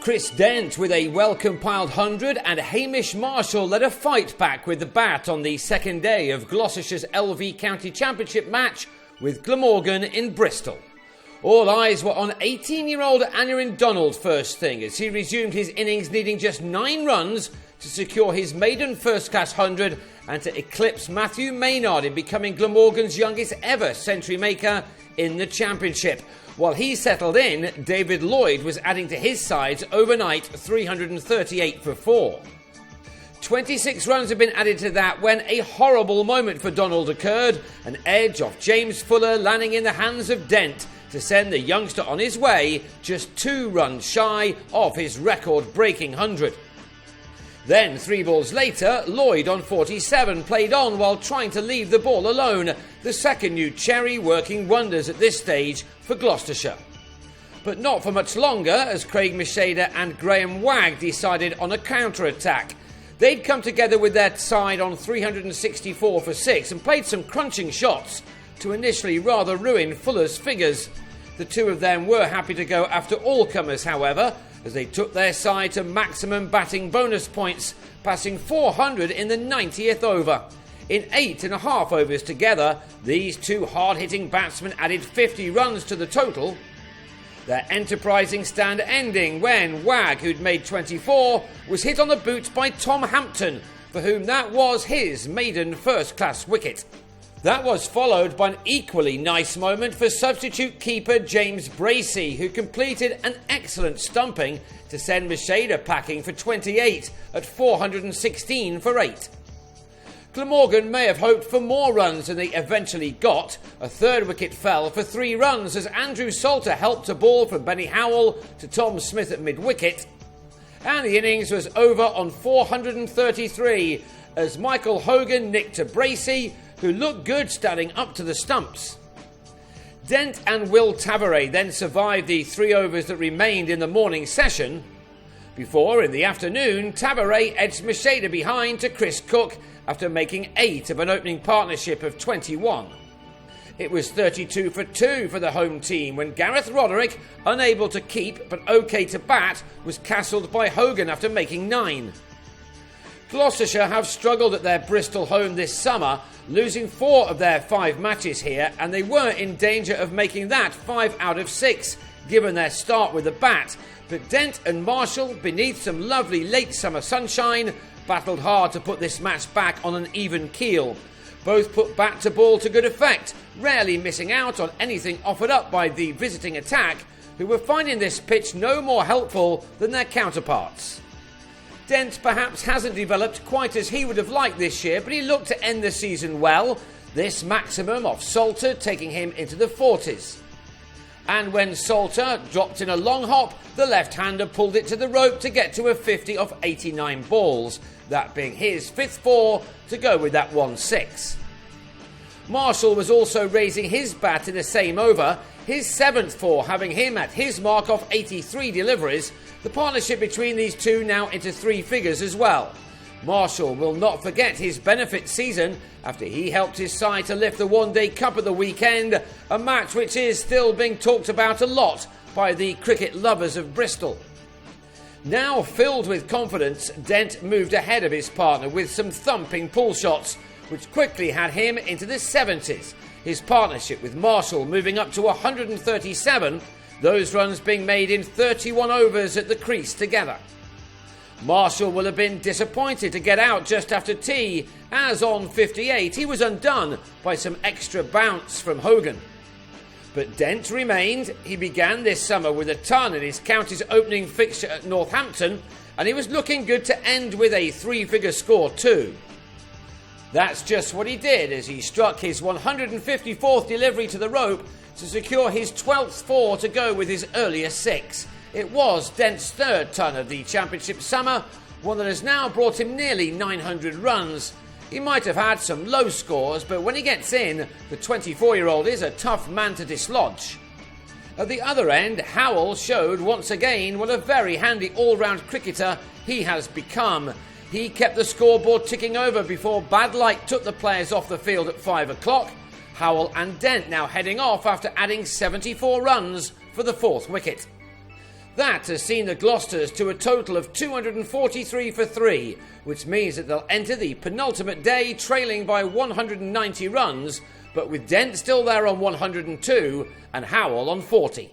Chris Dent with a well-compiled 100 and Hamish Marshall led a fight back with the bat on the second day of Gloucestershire's LV County Championship match with Glamorgan in Bristol. All eyes were on 18-year-old Aneurin Donald first thing as he resumed his innings needing just 9 runs to secure his maiden first-class 100 and to eclipse Matthew Maynard in becoming Glamorgan's youngest ever century maker in the championship. While he settled in, David Lloyd was adding to his side's overnight 338 for 4. 26 runs have been added to that when a horrible moment for Donald occurred, an edge off James Fuller landing in the hands of Dent to send the youngster on his way just 2 runs shy of his record-breaking 100. Then, 3 balls later, Lloyd on 47 played on while trying to leave the ball alone, the second new cherry working wonders at this stage for Gloucestershire. But not for much longer as Craig Macheda and Graham Wagg decided on a counter-attack. They'd come together with their side on 364 for 6 and played some crunching shots to initially rather ruin Fuller's figures. The two of them were happy to go after all comers, however, as they took their side to maximum batting bonus points, passing 400 in the 90th over. In 8.5 overs together, these two hard-hitting batsmen added 50 runs to the total. Their enterprising stand ending when Wagg, who'd made 24, was hit on the boot by Tom Hampton, for whom that was his maiden first-class wicket. That was followed by an equally nice moment for substitute keeper James Bracey, who completed an excellent stumping to send Macheda packing for 28 at 416 for 8. Glamorgan may have hoped for more runs than they eventually got. A third wicket fell for 3 runs as Andrew Salter helped a ball from Benny Howell to Tom Smith at mid-wicket. And the innings was over on 433 as Michael Hogan nicked to Bracey, who looked good standing up to the stumps. Dent and Will Tavares then survived the 3 overs that remained in the morning session, before, in the afternoon, Tavares edged Macheda behind to Chris Cook after making 8 of an opening partnership of 21. It was 32 for 2 for the home team when Gareth Roderick, unable to keep but OK to bat, was castled by Hogan after making 9. Gloucestershire have struggled at their Bristol home this summer, losing 4 of their 5 matches here, and they were in danger of making that 5 out of 6, given their start with the bat. But Dent and Marshall, beneath some lovely late summer sunshine, battled hard to put this match back on an even keel. Both put bat to ball to good effect, rarely missing out on anything offered up by the visiting attack, who were finding this pitch no more helpful than their counterparts. Dent perhaps hasn't developed quite as he would have liked this year, but he looked to end the season well, this maximum of Salter taking him into the 40s. And when Salter dropped in a long hop, the left-hander pulled it to the rope to get to a 50 of 89 balls, that being his 5th 4 to go with that 1-6. Marshall was also raising his bat in the same over, his 7th 4 having him at his mark of 83 deliveries, the partnership between these two now into 3 figures as well. Marshall will not forget his benefit season after he helped his side to lift the One-Day Cup at the weekend, a match which is still being talked about a lot by the cricket lovers of Bristol. Now filled with confidence, Dent moved ahead of his partner with some thumping pull shots, which quickly had him into the 70s, his partnership with Marshall moving up to 137, those runs being made in 31 overs at the crease together. Marshall will have been disappointed to get out just after tea, as on 58 he was undone by some extra bounce from Hogan. But Dent remained. He began this summer with a ton in his county's opening fixture at Northampton, and he was looking good to end with a 3-figure score too. That's just what he did as he struck his 154th delivery to the rope to secure his 12th 4 to go with his earlier 6. It was Dent's 3rd ton of the championship summer, one that has now brought him nearly 900 runs. He might have had some low scores, but when he gets in, the 24-year-old is a tough man to dislodge. At the other end, Howell showed once again what a very handy all-round cricketer he has become. He kept the scoreboard ticking over before bad light took the players off the field at 5 o'clock. Howell and Dent now heading off after adding 74 runs for the 4th wicket. That has seen the Gloucesters to a total of 243 for 3, which means that they'll enter the penultimate day trailing by 190 runs, but with Dent still there on 102 and Howell on 40.